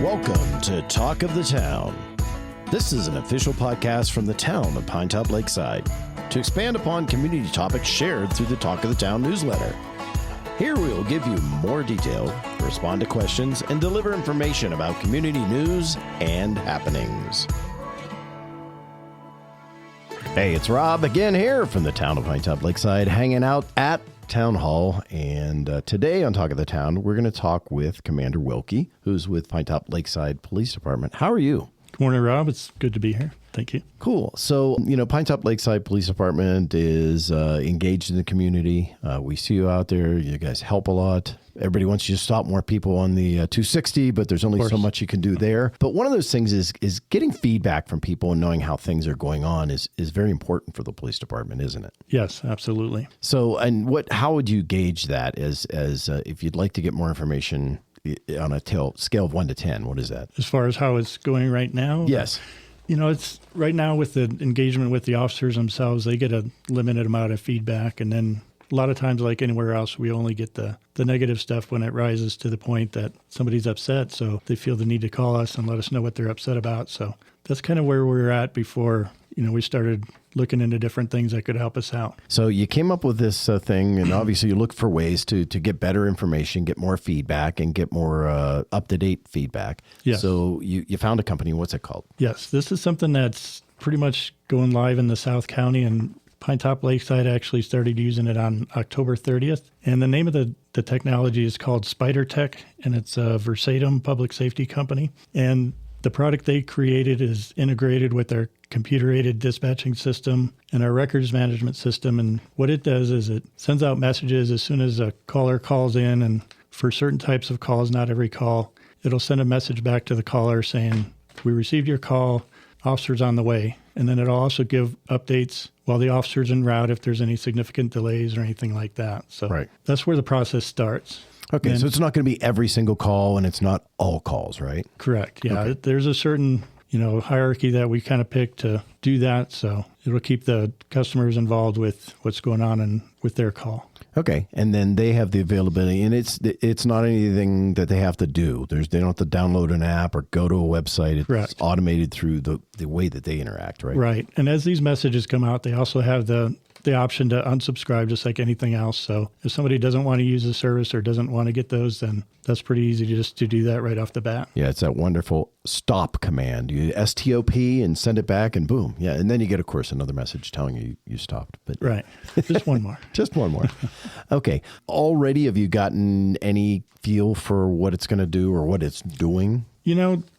Welcome to Talk of the Town. This is an official podcast from the town of Pinetop-Lakeside to expand upon community topics shared through the Talk of the Town newsletter. Here we will give you more detail, respond to questions, and deliver information about community news and happenings. Hey, it's Rob again here from the town of Pinetop-Lakeside, hanging out at Town Hall. And today on Talk of the Town, we're going to talk with Commander Wilkey, who's with Pinetop-Lakeside Police Department. How are you? Good morning, Rob. It's good to be here. Thank you. Cool. So, Pinetop-Lakeside Police Department is engaged in the community. We see you out there. You guys help a lot. Everybody wants you to stop more people on the 260, but there's only so much you can do there. But one of those things is getting feedback from people and knowing how things are going on is very important for the police department, isn't it? Yes, absolutely. So, and how would you gauge that as if you'd like to get more information on a scale of 1 to 10? What is that? As far as how it's going right now? Yes. It's right now with the engagement with the officers themselves, they get a limited amount of feedback. And then a lot of times, like anywhere else, we only get the negative stuff when it rises to the point that somebody's upset. So they feel the need to call us and let us know what they're upset about. So that's kind of where we were at before, we started looking into different things that could help us out. So you came up with this thing, and obviously you look for ways to get better information, get more feedback, and get more up-to-date feedback. Yes. So you found a company. What's it called? Yes, this is something that's pretty much going live in the South County, and Pinetop-Lakeside actually started using it on October 30th. And the name of the technology is called Spidr Tech, and it's a Versatum public safety company. And the product they created is integrated with their computer-aided dispatching system and our records management system. And what it does is it sends out messages as soon as a caller calls in. And for certain types of calls, not every call, it'll send a message back to the caller saying, "We received your call, officer's on the way." And then it'll also give updates while the officer's en route if there's any significant delays or anything like that. So That's where the process starts. Okay, so it's not going to be every single call, and it's not all calls, right? Correct. Yeah, Okay. There's a certain hierarchy that we kind of picked to do that. So it'll keep the customers involved with what's going on and with their call. Okay, and then they have the availability, and it's not anything that they have to do. They don't have to download an app or go to a website. It's Correct. Automated through the way that they interact, right? Right. And as these messages come out, they also have the option to unsubscribe just like anything else. So if somebody doesn't want to use the service or doesn't want to get those, then that's pretty easy to do that right off the bat. Yeah, it's that wonderful stop command. You STOP and send it back and boom. Yeah, and then you get, of course, another message telling you stopped. But right. Just one more. Just one more. Okay. Already, have you gotten any feel for what it's going to do or what it's doing?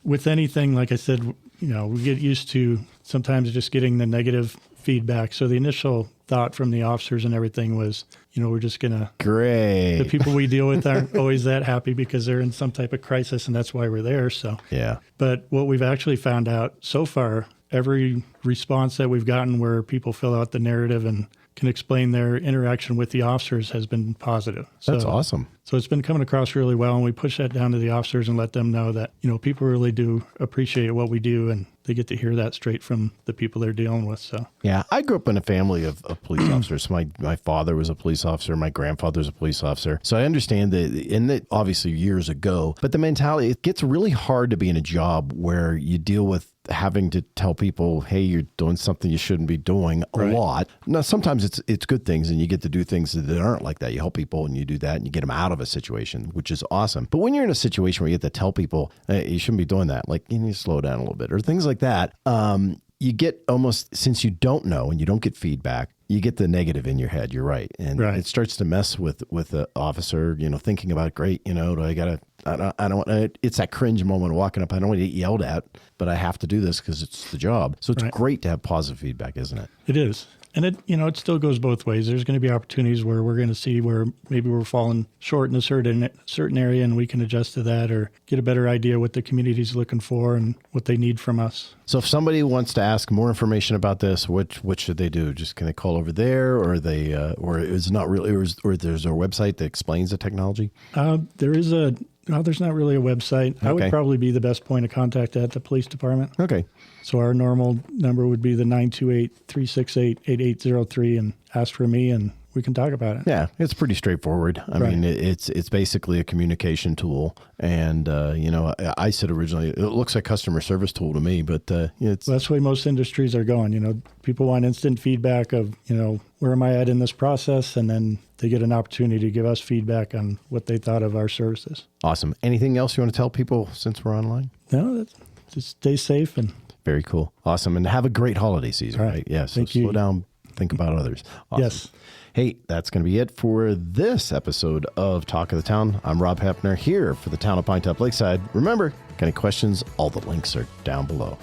With anything, like I said, we get used to sometimes just getting the negative feedback. So the initial thought from the officers and everything was, we're just going to... Great. The people we deal with aren't always that happy because they're in some type of crisis, and that's why we're there. So yeah. But what we've actually found out so far, every response that we've gotten where people fill out the narrative and can explain their interaction with the officers has been positive. That's awesome. So it's been coming across really well, and we push that down to the officers and let them know that, people really do appreciate what we do, and they get to hear that straight from the people they're dealing with. So yeah, I grew up in a family of police officers. My father was a police officer. My grandfather was a police officer. So I understand that obviously years ago, but the mentality, it gets really hard to be in a job where you deal with having to tell people, hey, you're doing something you shouldn't be doing a lot. Now, sometimes it's good things, and you get to do things that aren't like that. You help people and you do that and you get them out of a situation, which is awesome. But when you're in a situation where you have to tell people, hey, you shouldn't be doing that, like you need to slow down a little bit or things like that, you get almost, since you don't know and you don't get feedback, you get the negative in your head. You're right. And it starts to mess with the officer, thinking about, great, I don't want, it's that cringe moment of walking up. I don't want to get yelled at, but I have to do this because it's the job. So it's great to have positive feedback, isn't it? It is. And it still goes both ways. There's going to be opportunities where we're going to see where maybe we're falling short in a certain area, and we can adjust to that or get a better idea what the community's looking for and what they need from us. So if somebody wants to ask more information about this, what should they do? Just can they call over there, or is not really, or there's a website that explains the technology? There's not really a website. Okay. I would probably be the best point of contact at the police department. Okay. So our normal number would be the 928-368-8803 and ask for me, and we can talk about it. Yeah, it's pretty straightforward. I Right. mean, it's basically a communication tool. And, I said originally, it looks like customer service tool to me, but it's... Well, that's the way most industries are going. People want instant feedback of, where am I at in this process? And then they get an opportunity to give us feedback on what they thought of our services. Awesome. Anything else you want to tell people since we're online? No, just stay safe and... Very cool. Awesome. And have a great holiday season, All right. right? Yeah. So Thank you. slow down, think about others. Awesome. Yes. Hey, that's going to be it for this episode of Talk of the Town. I'm Rob Hepner here for the town of Pinetop-Lakeside. Remember, got any questions? All the links are down below.